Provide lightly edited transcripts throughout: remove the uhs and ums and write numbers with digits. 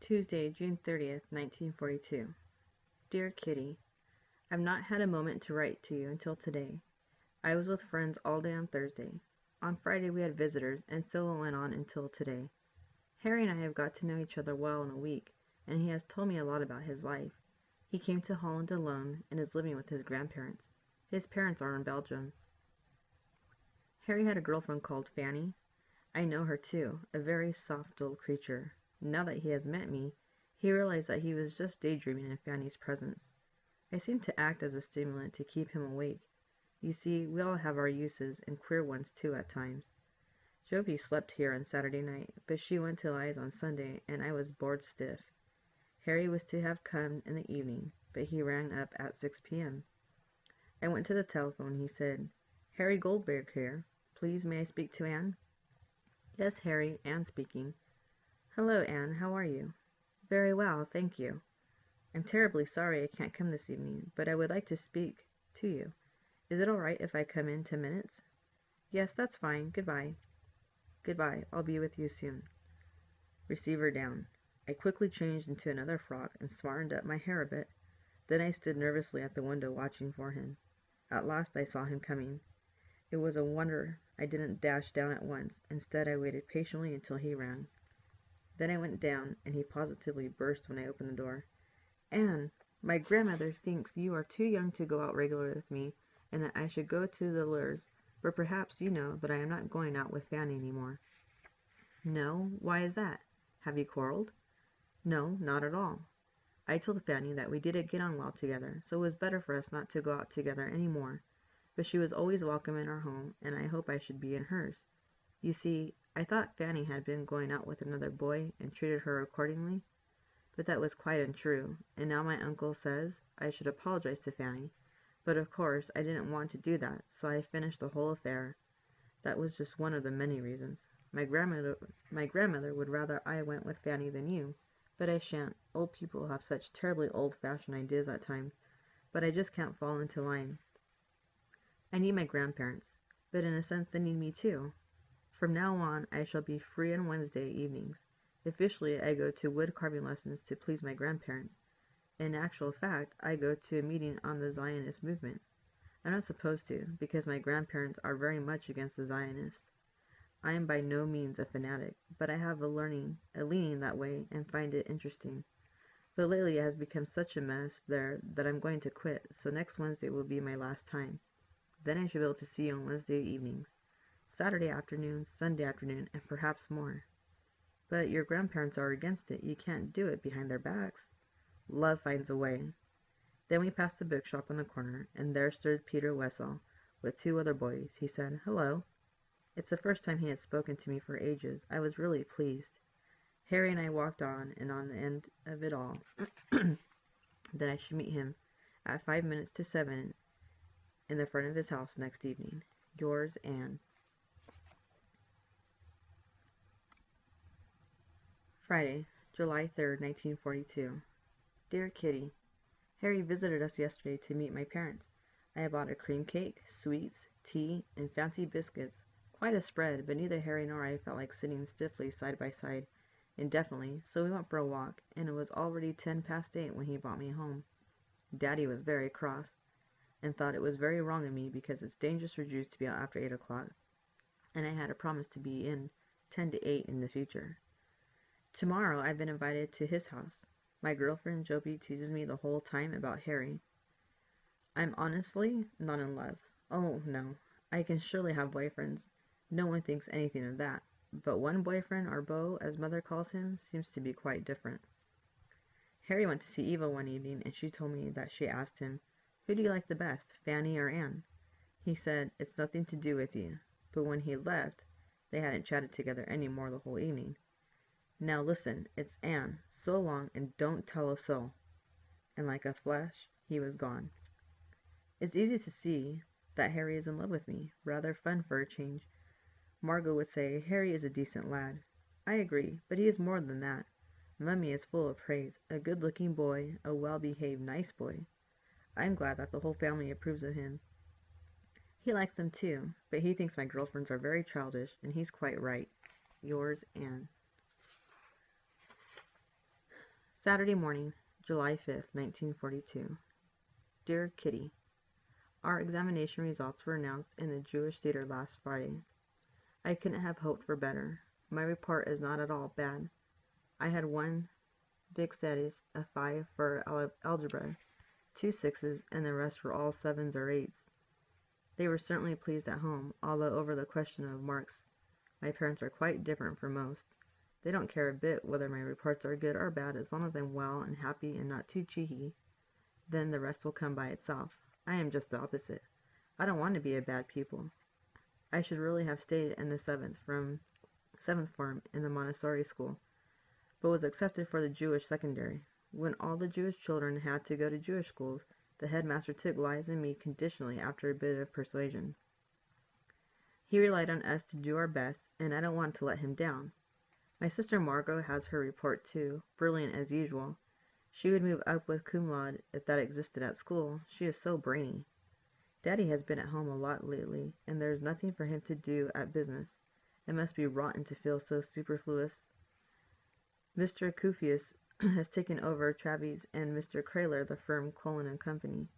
Tuesday, June 30th, 1942. Dear Kitty, I've not had a moment to write to you until today. I was with friends all day on Thursday. On Friday we had visitors, and so it went on until today. Harry and I have got to know each other well in a week, and he has told me a lot about his life. He came to Holland alone and is living with his grandparents. His parents are in Belgium. Harry had a girlfriend called Fanny. I know her too, a very soft little creature. Now that he has met me, he realized that he was just daydreaming in Fanny's presence. I seem to act as a stimulant to keep him awake. You see, we all have our uses, and queer ones too at times. Joby slept here on Saturday night, but she went to Li's on Sunday, and I was bored stiff. Harry was to have come in the evening, but he rang up at 6 p.m. I went to the telephone. He said, "Harry Goldberg here. Please, may I speak to Anne?" "Yes, Harry, Anne speaking." "Hello, Anne. How are you?" "Very well, thank you." "I'm terribly sorry I can't come this evening, but I would like to speak to you. Is it all right if I come in 10 minutes?" "Yes, that's fine. Goodbye." "Goodbye. I'll be with you soon." Receiver down. I quickly changed into another frock and smartened up my hair a bit. Then I stood nervously at the window watching for him. At last I saw him coming. It was a wonder I didn't dash down at once. Instead, I waited patiently until he rang. Then I went down, and he positively burst when I opened the door. "Anne, my grandmother thinks you are too young to go out regularly with me, and that I should go to the Lures, but perhaps you know that I am not going out with Fanny any more." "No? Why is that? Have you quarreled?" "No, not at all. I told Fanny that we didn't get on well together, so it was better for us not to go out together any more. But she was always welcome in our home, and I hope I should be in hers. You see, I thought Fanny had been going out with another boy, and treated her accordingly. But that was quite untrue, and now my uncle says I should apologize to Fanny. But of course I didn't want to do that, so I finished the whole affair. That was just one of the many reasons. My grandmother would rather I went with Fanny than you, but I shan't. Old people have such terribly old-fashioned ideas at times, but I just can't fall into line. I need my grandparents, but in a sense they need me too. From now on I shall be free on Wednesday evenings. Officially I go to wood carving lessons to please my grandparents. In actual fact, I go to a meeting on the Zionist movement. I'm not supposed to, because my grandparents are very much against the Zionists. I am by no means a fanatic, but I have a leaning that way, and find it interesting. But lately it has become such a mess there that I'm going to quit, so next Wednesday will be my last time. Then I shall be able to see you on Wednesday evenings, Saturday afternoon, Sunday afternoon, and perhaps more. But your grandparents are against it. You can't do it behind their backs. Love finds a way. Then we passed the bookshop on the corner, and there stood Peter Wessel, with 2 other boys. He said, "Hello." It's the first time he had spoken to me for ages. I was really pleased. Harry and I walked on, and on the end of it all, that I should meet him at 5 minutes to 7 in the front of his house next evening. Yours, Anne. Friday, July 3rd, 1942. Dear Kitty, Harry visited us yesterday to meet my parents. I have bought a cream cake, sweets, tea, and fancy biscuits. Quite a spread, but neither Harry nor I felt like sitting stiffly side by side indefinitely, so we went for a walk, and it was already 10 past 8 when he brought me home. Daddy was very cross, and thought it was very wrong of me because it's dangerous for Jews to be out after 8 o'clock, and I had a promise to be in 10 to 8 in the future. Tomorrow I've been invited to his house. My girlfriend Joby teases me the whole time about Harry. I'm honestly not in love. Oh, no. I can surely have boyfriends. No one thinks anything of that. But one boyfriend, or beau, as mother calls him, seems to be quite different. Harry went to see Eva one evening, and she told me that she asked him, "Who do you like the best, Fanny or Anne?" He said, "It's nothing to do with you." But when he left, they hadn't chatted together any more the whole evening. "Now listen, it's Anne. So long, and don't tell a soul." And like a flash, he was gone. It's easy to see that Harry is in love with me. Rather fun for a change. Margot would say, Harry is a decent lad. I agree, but he is more than that. Mummy is full of praise. A good-looking boy, a well-behaved, nice boy. I'm glad that the whole family approves of him. He likes them too, but he thinks my girlfriends are very childish, and he's quite right. Yours, Anne. Saturday morning, July 5th, 1942. Dear Kitty, our examination results were announced in the Jewish Theater last Friday. I couldn't have hoped for better. My report is not at all bad. I had 1 big studies, a 5 for algebra, 2 6s, and the rest were all 7s or 8s. They were certainly pleased at home, although over the question of marks, my parents are quite different from most. They don't care a bit whether my reports are good or bad as long as I'm well and happy and not too cheeky. Then the rest will come by itself. I am just the opposite. I don't want to be a bad pupil. I should really have stayed in the seventh form in the Montessori school, but was accepted for the Jewish secondary. When all the Jewish children had to go to Jewish schools, the headmaster took Liza and me conditionally after a bit of persuasion. He relied on us to do our best, and I don't want to let him down. My sister Margot has her report too, brilliant as usual. She would move up with cum laude if that existed at school. She is so brainy. Daddy has been at home a lot lately, and there is nothing for him to do at business. It must be rotten to feel so superfluous. Mr. Kufius has taken over Travis and Mr. Krahler the firm Colin and Company.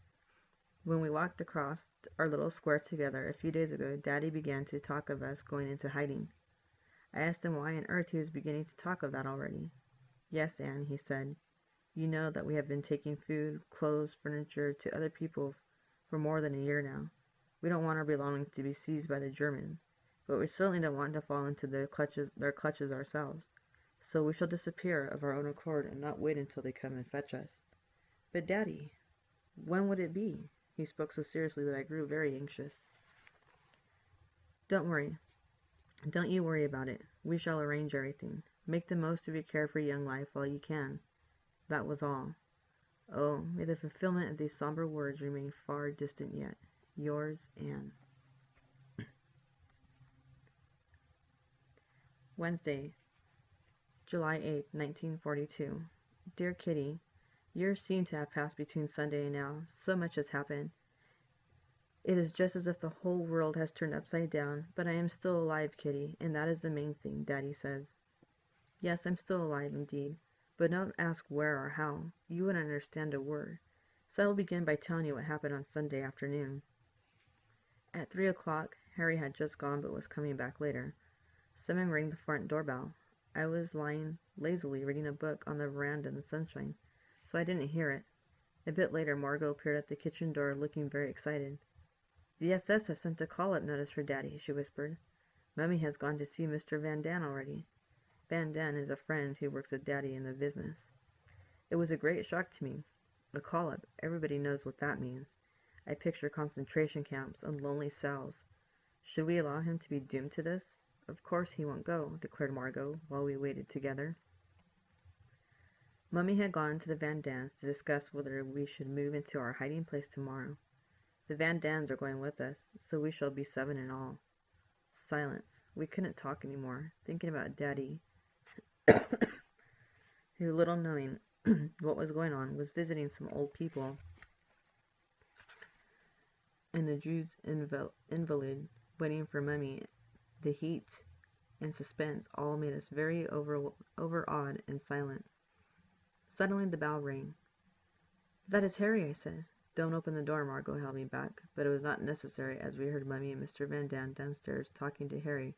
When we walked across our little square together a few days ago, Daddy began to talk of us going into hiding. I asked him why on earth he was beginning to talk of that already. Yes, Anne, he said. You know that we have been taking food, clothes, furniture to other people for more than a year now. We don't want our belongings to be seized by the Germans, but we certainly don't want to fall into their clutches ourselves. So we shall disappear of our own accord and not wait until they come and fetch us. But, Daddy, when would it be? He spoke so seriously that I grew very anxious. Don't you worry about it. We shall arrange everything. Make the most of your carefree young life while you can. That was all. Oh, may the fulfillment of these somber words remain far distant yet. Yours, Anne. Wednesday, July 8, 1942. Dear Kitty, years seem to have passed between Sunday and now. So much has happened. It is just as if the whole world has turned upside down, but I am still alive, Kitty, and that is the main thing, Daddy says. Yes, I'm still alive, indeed, but don't ask where or how. You wouldn't understand a word. So I will begin by telling you what happened on Sunday afternoon. At 3 o'clock, Harry had just gone but was coming back later. Someone rang the front doorbell. I was lying lazily reading a book on the veranda in the sunshine, so I didn't hear it. A bit later, Margot appeared at the kitchen door looking very excited. The SS have sent a call-up notice for Daddy, she whispered. Mummy has gone to see Mr. Van Daan already. Van Daan is a friend who works with Daddy in the business. It was a great shock to me. A call-up, everybody knows what that means. I picture concentration camps and lonely cells. Should we allow him to be doomed to this? Of course he won't go, declared Margot, while we waited together. Mummy had gone to the Van Daans to discuss whether we should move into our hiding place tomorrow. The Van Daans are going with us, so we shall be 7 in all. Silence. We couldn't talk any more, thinking about Daddy, who, little knowing what was going on, was visiting some old people, and the Jew's invalid waiting for Mummy. The heat and suspense all made us very overawed and silent. Suddenly the bell rang. That is Harry, I said. Don't open the door, Margot held me back, but it was not necessary, as we heard Mummy and Mr. Van Daan downstairs talking to Harry.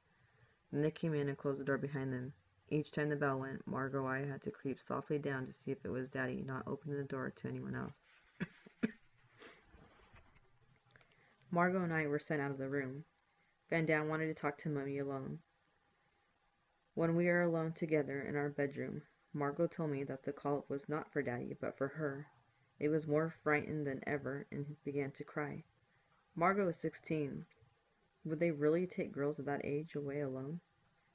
Then they came in and closed the door behind them. Each time the bell went, Margot and I had to creep softly down to see if it was Daddy, not opening the door to anyone else. Margot and I were sent out of the room. Van Daan wanted to talk to Mummy alone. When we were alone together in our bedroom, Margot told me that the call-up was not for Daddy, but for her. It was more frightened than ever, and began to cry. Margot was 16. Would they really take girls of that age away alone?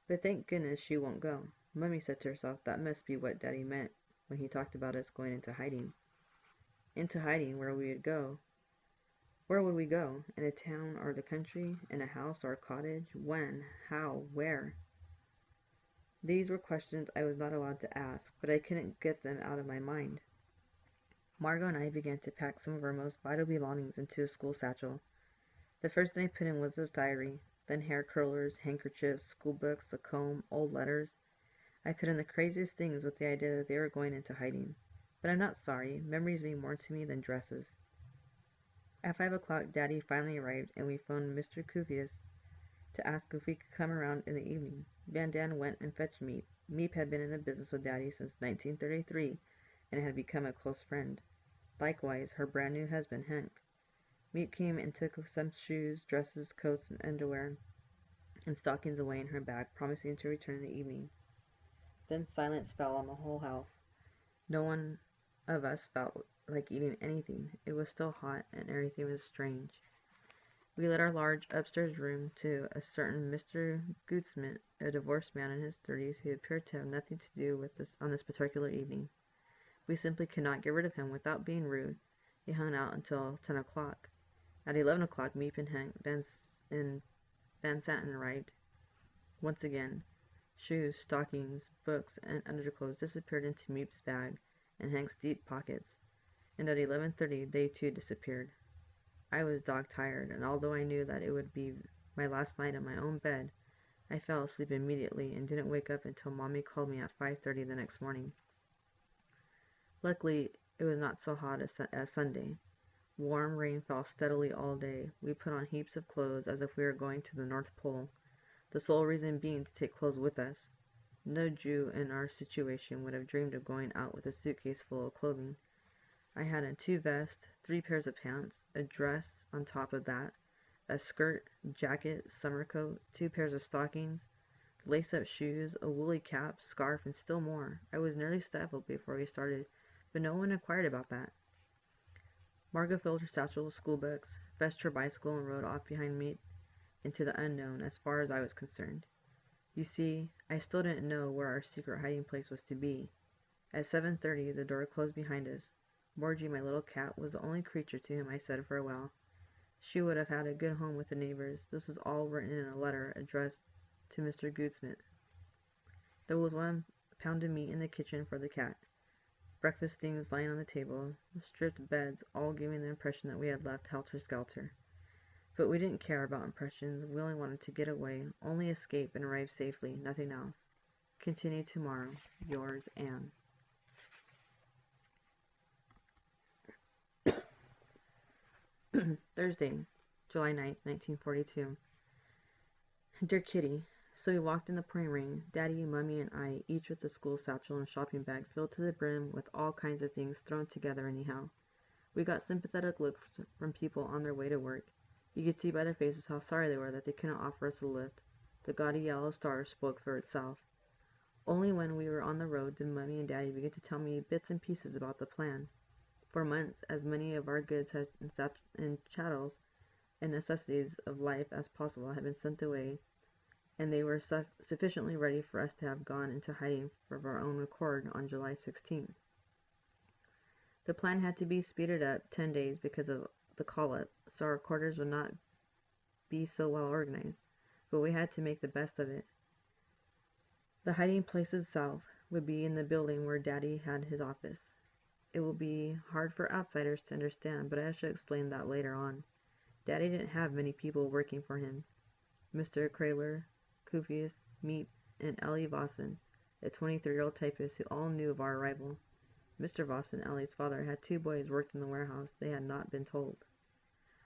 But thank goodness she won't go. Mummy said to herself that must be what Daddy meant when he talked about us going into hiding. Into hiding, where we would go. Where would we go? In a town or the country? In a house or a cottage? When? How? Where? These were questions I was not allowed to ask, but I couldn't get them out of my mind. Margot and I began to pack some of our most vital belongings into a school satchel. The first thing I put in was this diary, then hair curlers, handkerchiefs, school books, a comb, old letters. I put in the craziest things with the idea that they were going into hiding. But I'm not sorry. Memories mean more to me than dresses. At 5 o'clock, Daddy finally arrived, and we phoned Mr. Cuvius to ask if we could come around in the evening. Van Dan went and fetched Meep. Meep had been in the business with Daddy since 1933 and had become a close friend. Likewise, her brand new husband, Hank. Meep came and took some shoes, dresses, coats, and underwear and stockings away in her bag, promising to return in the evening. Then silence fell on the whole house. No one of us felt like eating anything. It was still hot, and everything was strange. We let our large upstairs room to a certain Mr. Goudsmit, a divorced man in his 30s who appeared to have nothing to do with this on this particular evening. We simply could not get rid of him without being rude. He hung out until 10 o'clock. At 11 o'clock, Meep and Hank Van Santen arrived. Once again, shoes, stockings, books, and underclothes disappeared into Meep's bag and Hank's deep pockets, and at 11:30 they too disappeared. I was dog-tired, and although I knew that it would be my last night in my own bed, I fell asleep immediately and didn't wake up until Mommy called me at 5:30 the next morning. Luckily, it was not so hot as Sunday. Warm rain fell steadily all day. We put on heaps of clothes as if we were going to the North Pole, the sole reason being to take clothes with us. No Jew in our situation would have dreamed of going out with a suitcase full of clothing. I had on 2 vests, 3 pairs of pants, a dress on top of that, a skirt, jacket, summer coat, 2 pairs of stockings, lace-up shoes, a woolly cap, scarf, and still more. I was nearly stifled before we started, but no one inquired about that. Margot filled her satchel with school books, fetched her bicycle, and rode off behind me into the unknown as far as I was concerned. You see, I still didn't know where our secret hiding place was to be. At 7:30, the door closed behind us. Morgie, my little cat, was the only creature to whom I said farewell. She would have had a good home with the neighbors. This was all written in a letter addressed to Mr. Goudsmit. There was 1 pound of meat in the kitchen for the cat, breakfast things lying on the table, stripped beds, all giving the impression that we had left helter-skelter. But we didn't care about impressions. We only wanted to get away, only escape and arrive safely, nothing else. Continue tomorrow. Yours, Anne. Thursday, July 9th, 1942. Dear Kitty, so we walked in the pouring rain, Daddy, Mummy, and I, each with a school satchel and shopping bag filled to the brim with all kinds of things thrown together anyhow. We got sympathetic looks from people on their way to work. You could see by their faces how sorry they were that they couldn't offer us a lift. The gaudy yellow star spoke for itself. Only when we were on the road did Mummy and Daddy begin to tell me bits and pieces about the plan. For months, as many of our goods and chattels and necessities of life as possible had been sent away, and they were sufficiently ready for us to have gone into hiding of our own accord on July 16th. The plan had to be speeded up 10 days because of the call-up, so our quarters would not be so well organized, but we had to make the best of it. The hiding place itself would be in the building where Daddy had his office. It will be hard for outsiders to understand, but I shall explain that later on. Daddy didn't have many people working for him. Mr. Krahler, Cuvius, Meep, and Ellie Vossen, a 23-year-old typist who all knew of our arrival. Mr. Vossen, Ellie's father, had 2 boys worked in the warehouse. They had not been told.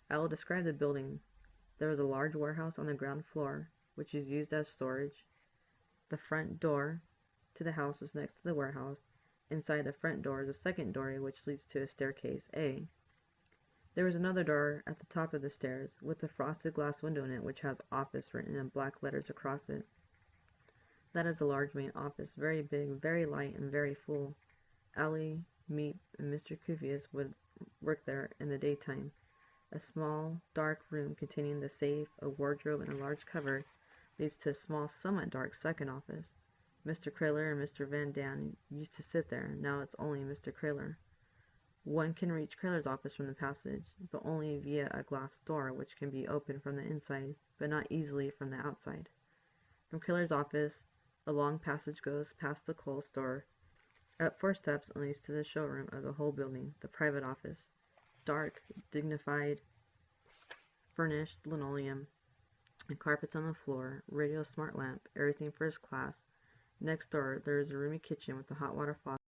I will describe the building. There was a large warehouse on the ground floor, which is used as storage. The front door to the house is next to the warehouse. Inside the front door is a second doorway which leads to a staircase, A. There is another door at the top of the stairs, with a frosted glass window in it which has office written in black letters across it. That is a large main office, very big, very light, and very full. Ellie, Meep, and Mr. Cuvius would work there in the daytime. A small, dark room containing the safe, a wardrobe, and a large cupboard leads to a small, somewhat dark second office. Mr. Krahler and Mr. Van Dan used to sit there. Now it's only Mr. Krahler. One can reach Krahler's office from the passage, but only via a glass door which can be opened from the inside, but not easily from the outside. From Krahler's office, a long passage goes past the coal store, up 4 steps and leads to the showroom of the whole building, the private office. Dark, dignified, furnished linoleum, and carpets on the floor, radio smart lamp, everything first class, Next door, there is a roomy kitchen with a hot water faucet